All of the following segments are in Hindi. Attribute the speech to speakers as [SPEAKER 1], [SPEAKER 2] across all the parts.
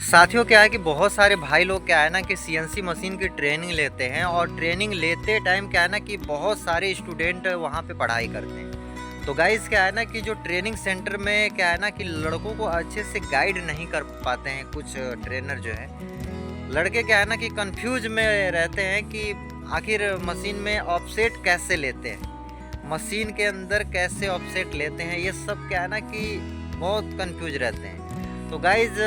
[SPEAKER 1] साथियों क्या है कि बहुत सारे भाई लोग क्या है ना कि सीएनसी मशीन की ट्रेनिंग लेते हैं और ट्रेनिंग लेते टाइम क्या है ना कि बहुत सारे स्टूडेंट वहाँ पे पढ़ाई करते हैं। तो गाइस क्या है ना कि जो ट्रेनिंग सेंटर में क्या है ना कि लड़कों को अच्छे से गाइड नहीं कर पाते हैं। कुछ ट्रेनर जो है, लड़के क्या है ना कि कंफ्यूज में रहते हैं कि आखिर मशीन में ऑफसेट कैसे लेते हैं, मशीन के अंदर कैसे ऑफसेट लेते हैं, ये सब क्या है ना कि बहुत कंफ्यूज रहते हैं। तो गाइज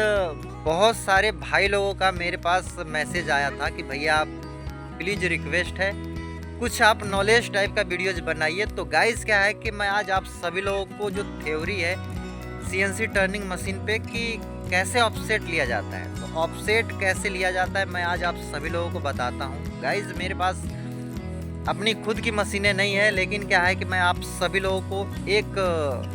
[SPEAKER 1] बहुत सारे भाई लोगों का मेरे पास मैसेज आया था कि भैया आप प्लीज़ रिक्वेस्ट है कुछ आप नॉलेज टाइप का वीडियोज बनाइए। तो गाइज क्या है कि मैं आज आप सभी लोगों को जो थ्योरी है सीएनसी टर्निंग मशीन पे कि कैसे ऑफसेट लिया जाता है, तो ऑफसेट कैसे लिया जाता है मैं आज आप सभी लोगों को बताता हूँ। गाइज मेरे पास अपनी खुद की मशीनें नहीं है, लेकिन क्या है कि मैं आप सभी लोगों को एक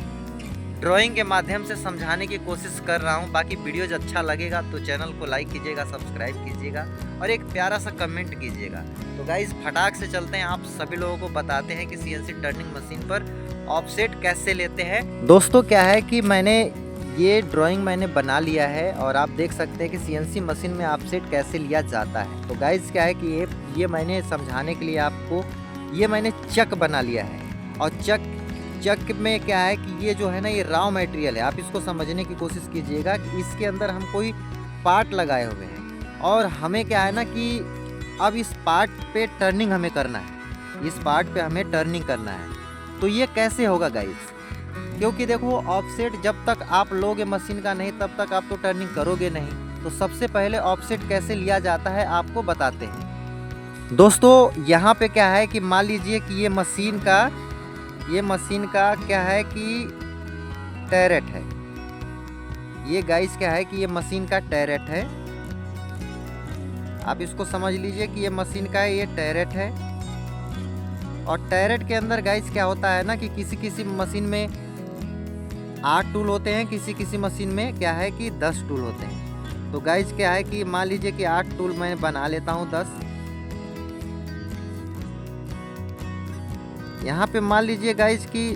[SPEAKER 1] ड्राइंग के माध्यम से समझाने की कोशिश कर रहा हूं। बाकी वीडियोज अच्छा लगेगा तो चैनल को लाइक कीजिएगा, सब्सक्राइब कीजिएगा और एक प्यारा सा कमेंट कीजिएगा। तो गाइस फटाक से चलते हैं, आप सभी लोगों को बताते हैं कि सीएनसी टर्निंग मशीन पर ऑफसेट कैसे लेते हैं। दोस्तों क्या है कि मैंने ये ड्राइंग बना लिया है और आप देख सकते हैं कि सीएनसी मशीन में ऑफसेट कैसे लिया जाता है। तो गाइस क्या है कि ये मैंने समझाने के लिए आपको ये मैंने चक बना लिया है। और चक में क्या है कि ये जो है ना ये रॉ मटेरियल है, आप इसको समझने की कोशिश कीजिएगा कि इसके अंदर हम कोई पार्ट लगाए हुए हैं और हमें क्या है ना कि अब इस पार्ट पे टर्निंग हमें करना है, इस पार्ट पे हमें टर्निंग करना है। तो ये कैसे होगा गाइस, क्योंकि देखो ऑफसेट जब तक आप लोगे मशीन का नहीं तब तक आप तो टर्निंग करोगे नहीं। तो सबसे पहले ऑफसेट कैसे लिया जाता है आपको बताते हैं। दोस्तों यहाँ पे क्या है कि मान लीजिए कि ये मशीन का क्या है कि टैरेट है। ये गाइस क्या है कि ये मशीन का टैरेट है, आप इसको समझ लीजिए कि ये मशीन का ये टैरेट है। और टैरेट के अंदर गाइस क्या होता है ना कि किसी मशीन में 8 टूल होते हैं, किसी मशीन में क्या है कि 10 टूल होते हैं। तो गाइस क्या है कि मान लीजिए कि 8 टूल मैं बना लेता हूँ 10। यहाँ पे मान लीजिए गाइज कि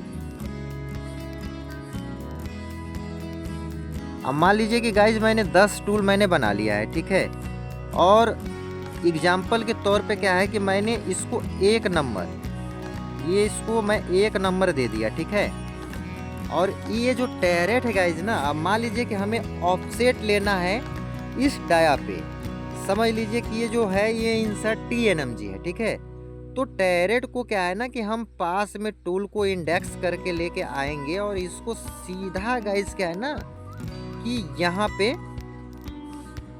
[SPEAKER 1] अब मान लीजिए कि गाइज मैंने 10 टूल बना लिया है, ठीक है। और एग्जाम्पल के तौर पे क्या है कि मैंने इसको 1 नंबर, ये इसको मैं 1 नंबर दे दिया, ठीक है। और ये जो टैरेट है गाइज ना, अब मान लीजिए कि हमें ऑफसेट लेना है इस डाया पे, समझ लीजिए कि ये जो है ये इंसर्ट TNMG है, ठीक है। तो टैरेट को क्या है ना कि हम पास में टूल को इंडेक्स करके लेके आएंगे और इसको सीधा गाइस क्या है ना कि यहाँ पे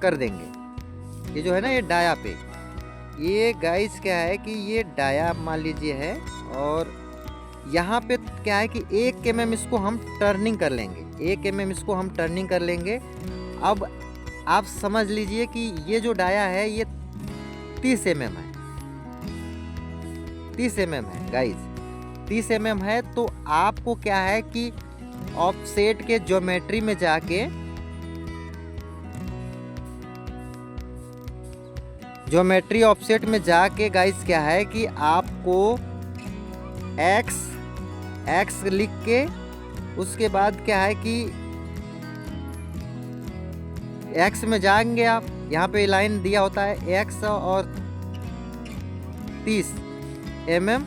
[SPEAKER 1] कर देंगे। ये जो है ना ये डाया पे, ये गाइस क्या है कि ये डाया मान लीजिए है और यहाँ पे क्या है कि 1 mm इसको हम टर्निंग कर लेंगे, 1 mm इसको हम टर्निंग कर लेंगे। अब आप समझ लीजिए कि ये जो डाया है ये 30 mm है, 30 mm है गाइस, 30 mm है। तो आपको क्या है कि ऑफसेट के ज्योमेट्री में जाके ज्योमेट्री ऑफसेट में जाके गाइस क्या है कि आपको x लिख के उसके बाद क्या है कि x में जाएंगे आप, यहाँ पे लाइन दिया होता है x और 30 mm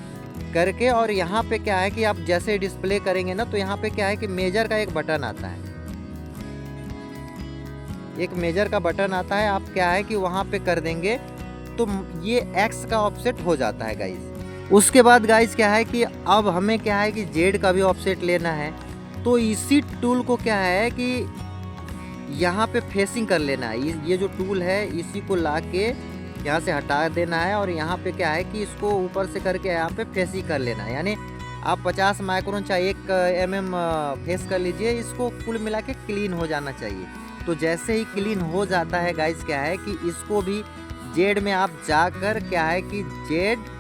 [SPEAKER 1] करके। और यहाँ पे क्या है कि आप जैसे डिस्प्ले करेंगे ना तो यहाँ पे क्या है कि मेजर का एक बटन आता है, एक मेजर का बटन आता है। आप क्या है कि वहाँ पे कर देंगे तो ये x का ऑफसेट हो जाता है गाइस। उसके बाद गाइस क्या है कि अब हमें क्या है कि z का भी ऑफसेट लेना है। तो इसी टूल को क्या है कि यहाँ पे फेसिंग कर लेना है, ये जो टूल है इसी को ला के यहाँ से हटा देना है और यहाँ पे क्या है कि इसको ऊपर से करके यहाँ पे फेस ही कर लेना है। यानी आप 50 माइक्रोन चाहे 1 mm फेस कर लीजिए, इसको कुल मिला के क्लीन हो जाना चाहिए। तो जैसे ही क्लीन हो जाता है गाइस क्या है कि इसको भी जेड में आप जाकर क्या है कि जेड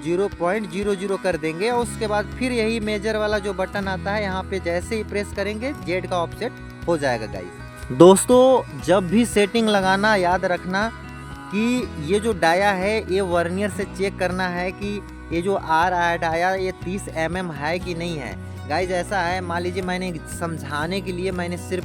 [SPEAKER 1] 0.00 कर देंगे और उसके बाद फिर यही मेजर वाला जो बटन आता है यहाँ पे जैसे ही प्रेस करेंगे जेड का ऑफसेट हो जाएगा गाइस। दोस्तों जब भी सेटिंग लगाना याद रखना कि ये जो डाया है ये वर्नियर से चेक करना है कि ये जो आ रहा है डाया ये 30 mm है कि नहीं है। गाइज ऐसा है, मान लीजिए मैंने समझाने के लिए मैंने सिर्फ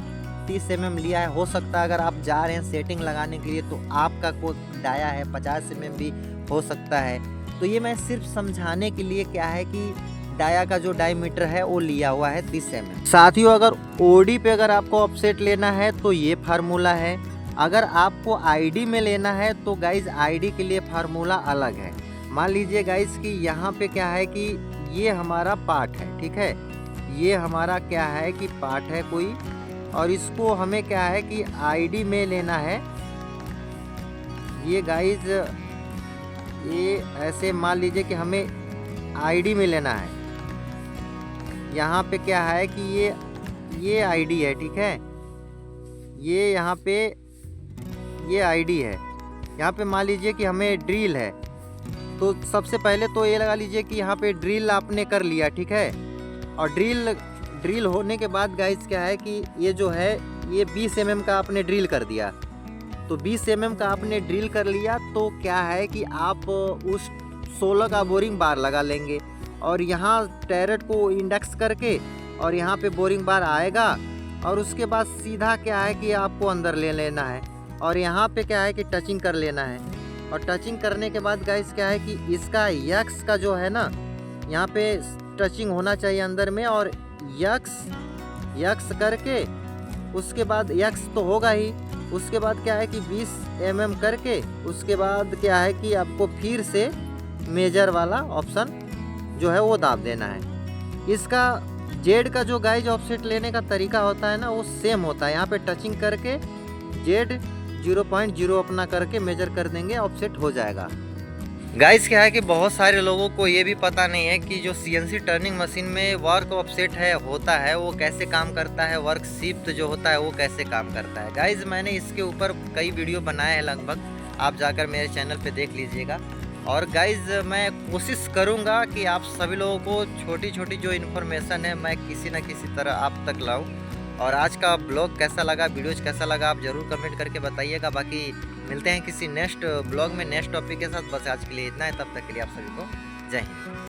[SPEAKER 1] 30 mm लिया है। हो सकता है अगर आप जा रहे हैं सेटिंग लगाने के लिए तो आपका कोई डाया है 50 mm भी हो सकता है। तो ये मैं सिर्फ समझाने के लिए क्या है कि डाया का जो डायमीटर है वो लिया हुआ है 30 mm। साथियों अगर ओडी पे अगर आपको ऑफसेट लेना है तो ये फार्मूला है। अगर आपको आईडी में लेना है तो गाइज आईडी के लिए फार्मूला अलग है। मान लीजिए गाइज कि यहाँ पे क्या है कि ये हमारा पार्ट है, ठीक है, ये हमारा क्या है कि पार्ट है कोई, और इसको हमें क्या है कि आईडी में लेना है। ये गाइज ये ऐसे मान लीजिए कि हमें आईडी में लेना है। यहाँ पे क्या है कि ये आईडी है, ठीक है, ये यहाँ पे ये आईडी है। यहाँ पे मान लीजिए कि हमें ड्रिल है, तो सबसे पहले तो ये लगा लीजिए कि यहाँ पे ड्रिल आपने कर लिया, ठीक है, और ड्रिल होने के बाद गाइस क्या है कि ये जो है ये 20 mm का आपने ड्रिल कर दिया। तो 20 mm का आपने ड्रिल कर लिया तो क्या है कि आप उस 16 का बोरिंग बार लगा लेंगे और यहाँ टैरेट को इंडेक्स करके और यहाँ पे बोरिंग बार आएगा और उसके बाद सीधा क्या है कि आपको अंदर ले लेना है और यहाँ पे क्या है कि टचिंग कर लेना है। और टचिंग करने के बाद गाइस क्या है कि इसका यक्स का जो है ना यहाँ पे टचिंग होना चाहिए अंदर में, और यक्स करके उसके बाद यक्स तो होगा ही, उसके बाद क्या है कि 20 mm करके उसके बाद क्या है कि आपको फिर से मेजर वाला ऑप्शन जो है वो दाब देना है। इसका जेड का जो गाइज ऑफसेट लेने का तरीका होता है ना वो सेम होता है। यहाँ पे टचिंग करके जेड 0.0 अपना करके मेजर कर देंगे, ऑफसेट हो जाएगा। गाइस क्या है कि बहुत सारे लोगों को ये भी पता नहीं है कि जो सीएनसी टर्निंग मशीन में वर्क ऑफसेट है होता है वो कैसे काम करता है, वर्क शिफ्ट जो होता है वो कैसे काम करता है। गाइस मैंने इसके ऊपर कई वीडियो बनाए हैं, लगभग आप जाकर मेरे चैनल पे देख लीजिएगा। और गाइस मैं कोशिश करूँगा कि आप सभी लोगों को छोटी छोटी जो इन्फॉर्मेशन है मैं किसी न किसी तरह आप तक लाऊँ। और आज का ब्लॉग कैसा लगा, वीडियोज कैसा लगा, आप ज़रूर कमेंट करके बताइएगा। बाकी मिलते हैं किसी नेक्स्ट ब्लॉग में नेक्स्ट टॉपिक के साथ। बस आज के लिए इतना है, तब तक के लिए आप सभी को जय हिंद।